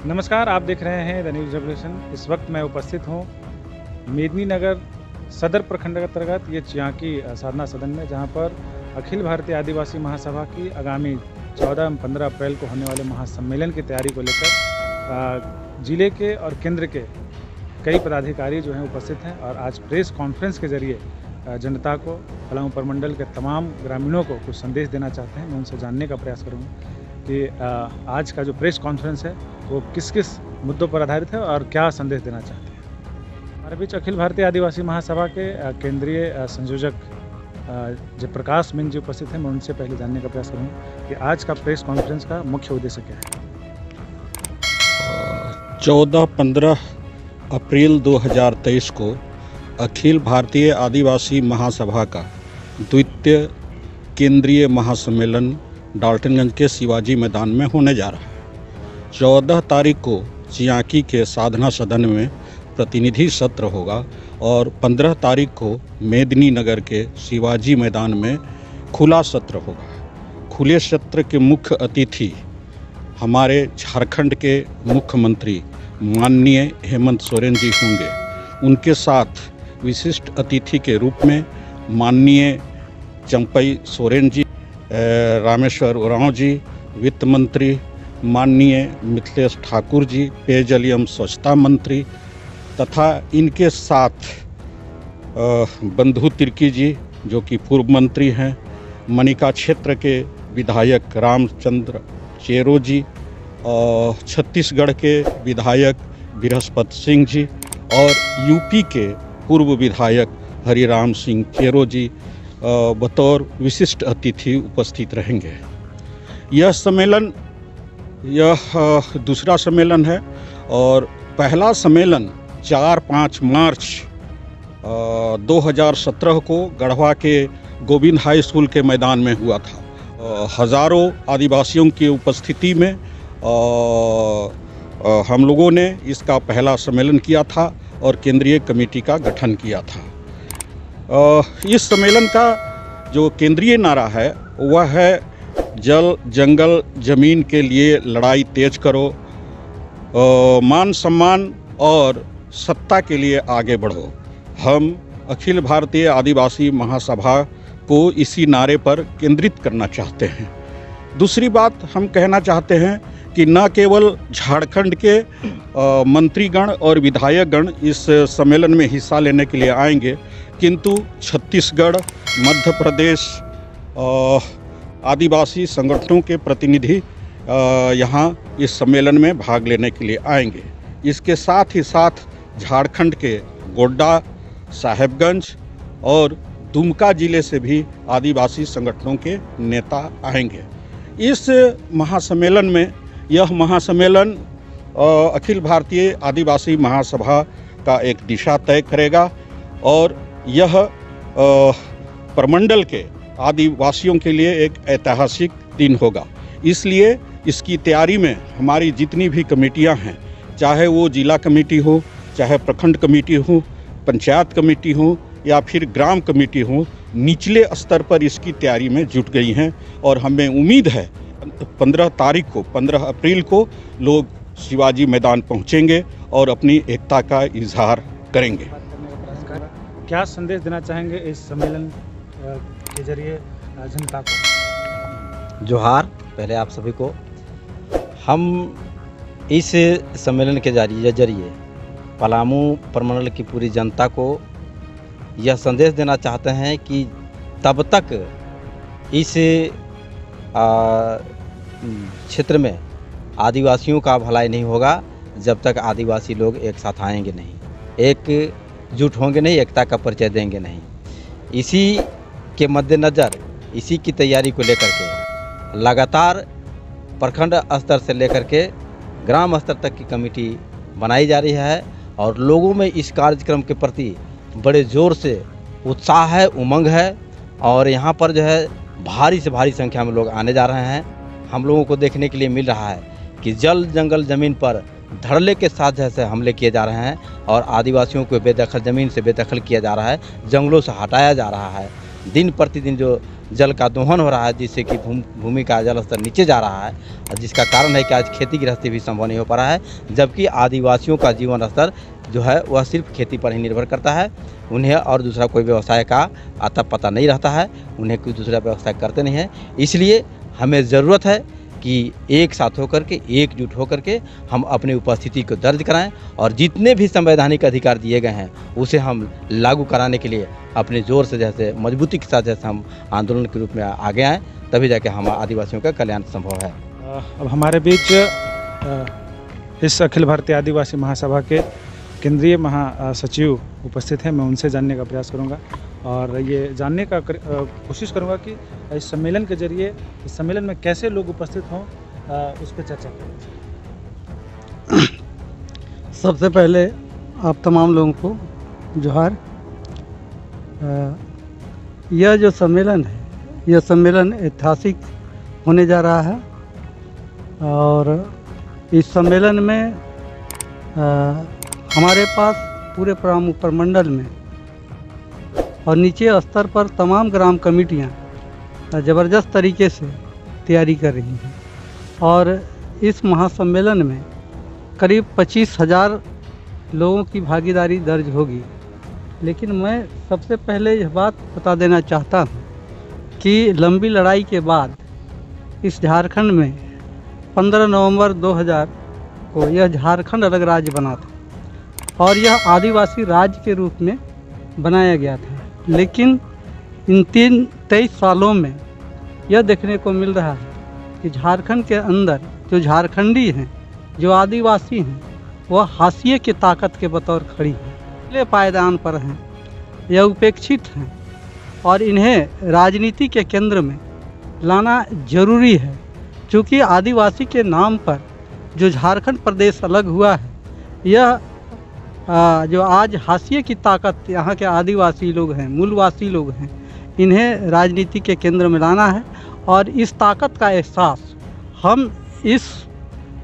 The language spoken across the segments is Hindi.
नमस्कार, आप देख रहे हैं द न्यूज़ रेवोल्यूशन। इस वक्त मैं उपस्थित हूँ मेदिनीनगर सदर प्रखंड अंतर्गत ये चियांकी साधना सदन में, जहाँ पर अखिल भारतीय आदिवासी महासभा की आगामी 14-15 अप्रैल को होने वाले महासम्मेलन की तैयारी को लेकर जिले के और केंद्र के कई पदाधिकारी जो हैं उपस्थित हैं और आज प्रेस कॉन्फ्रेंस के जरिए जनता को, पलामू प्रमंडल के तमाम ग्रामीणों को कुछ संदेश देना चाहते हैं। मैं उनसे जानने का प्रयास करूँगा कि आज का जो प्रेस कॉन्फ्रेंस है वो किस किस मुद्दों पर आधारित है और क्या संदेश देना चाहते हैं। हमारे बीच अखिल भारतीय आदिवासी महासभा के केंद्रीय संयोजक जयप्रकाश मीन जी उपस्थित हैं। मैं उनसे पहले जानने का प्रयास करूँगा कि आज का प्रेस कॉन्फ्रेंस का मुख्य उद्देश्य क्या है। 14-15 अप्रैल 2023 को अखिल भारतीय आदिवासी महासभा का द्वितीय केंद्रीय महासम्मेलन डाल्टनगंज के शिवाजी मैदान में होने जा रहा है। 14 तारीख को चियांकी के साधना सदन में प्रतिनिधि सत्र होगा और 15 तारीख को मेदिनीनगर के शिवाजी मैदान में खुला सत्र होगा। खुले सत्र के मुख्य अतिथि हमारे झारखंड के मुख्यमंत्री माननीय हेमंत सोरेन जी होंगे। उनके साथ विशिष्ट अतिथि के रूप में माननीय चंपई सोरेन जी, रामेश्वर उरांव जी, वित्त मंत्री माननीय मिथिलेश ठाकुर जी, पेयजल एवं स्वच्छता मंत्री, तथा इनके साथ बंधु तिर्की जी जो कि पूर्व मंत्री हैं, मनिका क्षेत्र के विधायक रामचंद्र चेरो जी, और छत्तीसगढ़ के विधायक बृहस्पति सिंह जी और यूपी के पूर्व विधायक हरिराम सिंह चेरो जी बतौर विशिष्ट अतिथि उपस्थित रहेंगे। यह सम्मेलन दूसरा सम्मेलन है और पहला सम्मेलन 4-5 मार्च 2017 को गढ़वा के गोविंद हाई स्कूल के मैदान में हुआ था। हज़ारों आदिवासियों की उपस्थिति में हम लोगों ने इसका पहला सम्मेलन किया था और केंद्रीय कमेटी का गठन किया था। इस सम्मेलन का जो केंद्रीय नारा है वह है जल जंगल जमीन के लिए लड़ाई तेज करो, मान सम्मान और सत्ता के लिए आगे बढ़ो। हम अखिल भारतीय आदिवासी महासभा को इसी नारे पर केंद्रित करना चाहते हैं। दूसरी बात हम कहना चाहते हैं कि न केवल झारखंड के मंत्रीगण और विधायकगण इस सम्मेलन में हिस्सा लेने के लिए आएंगे, किंतु छत्तीसगढ़, मध्य प्रदेश आदिवासी संगठनों के प्रतिनिधि यहाँ इस सम्मेलन में भाग लेने के लिए आएंगे। इसके साथ ही साथ झारखंड के गोड्डा, साहेबगंज और दुमका जिले से भी आदिवासी संगठनों के नेता आएंगे। इस महासम्मेलन में यह महासम्मेलन अखिल भारतीय आदिवासी महासभा का एक दिशा तय करेगा और यह प्रमंडल के आदिवासियों के लिए एक ऐतिहासिक दिन होगा। इसलिए इसकी तैयारी में हमारी जितनी भी कमेटियां हैं, चाहे वो जिला कमेटी हो, चाहे प्रखंड कमेटी हो, पंचायत कमेटी हो या फिर ग्राम कमेटी हो, निचले स्तर पर इसकी तैयारी में जुट गई हैं और हमें उम्मीद है 15 अप्रैल को लोग शिवाजी मैदान पहुंचेंगे और अपनी एकता का इजहार करेंगे। क्या संदेश देना चाहेंगे इस सम्मेलन के जरिए जनता को? जोहार पहले आप सभी को। हम इस सम्मेलन के जरिए पलामू प्रमंडल की पूरी जनता को यह संदेश देना चाहते हैं कि तब तक इस क्षेत्र में आदिवासियों का भलाई नहीं होगा जब तक आदिवासी लोग एक साथ आएंगे नहीं, एकजुट होंगे नहीं, एकता का परिचय देंगे नहीं। इसी के मद्देनज़र, इसी की तैयारी को लेकर के लगातार प्रखंड स्तर से लेकर के ग्राम स्तर तक की कमेटी बनाई जा रही है और लोगों में इस कार्यक्रम के प्रति बड़े ज़ोर से उत्साह है, उमंग है और यहाँ पर जो है भारी से भारी संख्या में लोग आने जा रहे हैं। हम लोगों को देखने के लिए मिल रहा है कि जल जंगल ज़मीन पर धड़ल्ले के साथ जैसे हमले किए जा रहे हैं और आदिवासियों को बेदखल ज़मीन से बेदखल किया जा रहा है, जंगलों से हटाया जा रहा है। दिन प्रतिदिन जो जल का दोहन हो रहा है, जिससे कि भूमि का जल स्तर नीचे जा रहा है, और जिसका कारण है कि आज खेती गृहस्थी भी संभव नहीं हो पा रहा है, जबकि आदिवासियों का जीवन स्तर जो है वह सिर्फ खेती पर ही निर्भर करता है। उन्हें और दूसरा कोई व्यवसाय का आता पता नहीं रहता है, उन्हें कोई दूसरा व्यवसाय करते नहीं हैं। इसलिए हमें ज़रूरत है कि एक साथ होकर के, एकजुट होकर के हम अपनी उपस्थिति को दर्ज कराएं और जितने भी संवैधानिक अधिकार दिए गए हैं उसे हम लागू कराने के लिए अपने ज़ोर से जैसे मजबूती के साथ जैसे हम आंदोलन के रूप में आगे आएँ, तभी जाके हम आदिवासियों का कल्याण संभव है। अब हमारे बीच इस अखिल भारतीय आदिवासी महासभा के केंद्रीय महासचिव उपस्थित हैं। मैं उनसे जानने का प्रयास करूंगा और ये जानने का कोशिश करूंगा कि इस सम्मेलन के जरिए इस सम्मेलन में कैसे लोग उपस्थित हों, उस पर चर्चा करें। सबसे पहले आप तमाम लोगों को जोहार। यह जो सम्मेलन है, यह सम्मेलन ऐतिहासिक होने जा रहा है और इस सम्मेलन में हमारे पास पूरे पलामू प्रमंडल में और नीचे स्तर पर तमाम ग्राम कमेटियां ज़बरदस्त तरीके से तैयारी कर रही हैं और इस महासम्मेलन में करीब 25,000 लोगों की भागीदारी दर्ज होगी। लेकिन मैं सबसे पहले यह बात बता देना चाहता हूँ कि लंबी लड़ाई के बाद इस झारखंड में 15 नवंबर 2000 को यह झारखंड अलग राज्य बना था और यह आदिवासी राज्य के रूप में बनाया गया था। लेकिन इन 23 सालों में यह देखने को मिल रहा है कि झारखंड के अंदर जो झारखंडी हैं, जो आदिवासी हैं, वह हाशिए की ताकत के बतौर खड़ी हैं, पहले पायदान पर हैं, यह उपेक्षित हैं और इन्हें राजनीति के केंद्र में लाना जरूरी है। क्योंकि आदिवासी के नाम पर जो झारखंड प्रदेश अलग हुआ है, यह जो आज हाशिए की ताकत यहाँ के आदिवासी लोग हैं, मूलवासी लोग हैं, इन्हें राजनीति के केंद्र में लाना है और इस ताकत का एहसास हम इस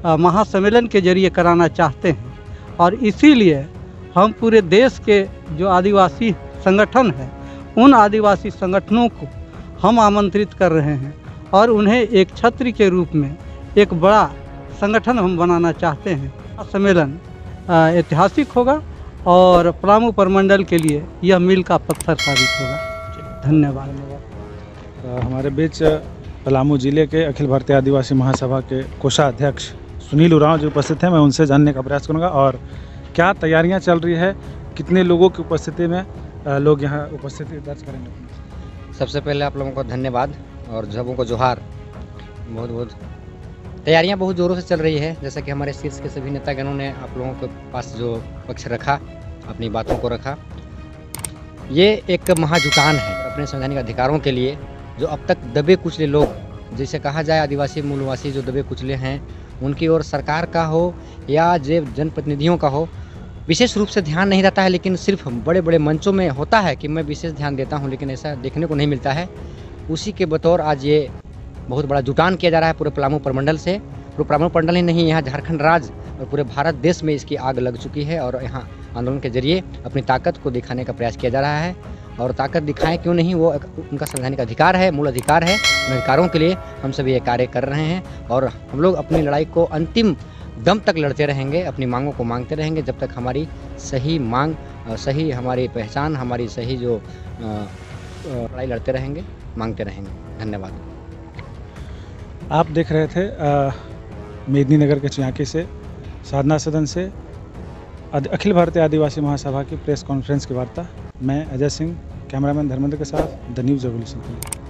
महासम्मेलन के जरिए कराना चाहते हैं। और इसीलिए हम पूरे देश के जो आदिवासी संगठन हैं, उन आदिवासी संगठनों को हम आमंत्रित कर रहे हैं और उन्हें एक छत्र के रूप में एक बड़ा संगठन हम बनाना चाहते हैं। सम्मेलन ऐतिहासिक होगा और पलामू प्रमंडल के लिए यह मील का पत्थर साबित होगा। धन्यवाद। हमारे बीच पलामू जिले के अखिल भारतीय आदिवासी महासभा के कोषाध्यक्ष सुनील उरांव जो उपस्थित हैं, मैं उनसे जानने का प्रयास करूंगा और क्या तैयारियां चल रही है, कितने लोगों की उपस्थिति में लोग यहाँ उपस्थिति दर्ज करेंगे। सबसे पहले आप लोगों को धन्यवाद और सबों को जोहार। बहुत बहुत तैयारियां बहुत ज़ोरों से चल रही है। जैसा कि हमारे शीर्ष के सभी नेतागणों ने आप लोगों के पास जो पक्ष रखा, अपनी बातों को रखा, ये एक महाजुटान है अपने संवैधानिक अधिकारों के लिए। जो अब तक दबे कुचले लोग, जिसे कहा जाए आदिवासी मूलवासी जो दबे कुचले हैं, उनकी ओर सरकार का हो या जनप्रतिनिधियों का हो विशेष रूप से ध्यान नहीं रहता है। लेकिन सिर्फ बड़े बड़े मंचों में होता है कि मैं विशेष ध्यान देता हूँ, लेकिन ऐसा देखने को नहीं मिलता है। उसी के बतौर आज ये बहुत बड़ा जुटान किया जा रहा है पूरे पलामू प्रमंडल से। पूरे पलामू प्रमंडल ही नहीं, यहाँ झारखंड राज्य और पूरे भारत देश में इसकी आग लग चुकी है और यहाँ आंदोलन के जरिए अपनी ताकत को दिखाने का प्रयास किया जा रहा है। और ताकत दिखाएं क्यों नहीं, वो उनका संवैधानिक अधिकार है, मूल अधिकार है। उन अधिकारों के लिए हम सभी ये कार्य कर रहे हैं और हम लोग अपनी लड़ाई को अंतिम दम तक लड़ते रहेंगे, अपनी मांगों को मांगते रहेंगे जब तक हमारी सही मांग, सही हमारी पहचान, हमारी सही जो लड़ाई लड़ते रहेंगे, मांगते रहेंगे। धन्यवाद। आप देख रहे थे मेदिनीनगर के चियाकी से, साधना सदन से अखिल भारतीय आदिवासी महासभा की प्रेस कॉन्फ्रेंस की वार्ता। मैं अजय सिंह, कैमरामैन धर्मेंद्र के साथ द न्यूज़ रेवोल्यूशन के लिए।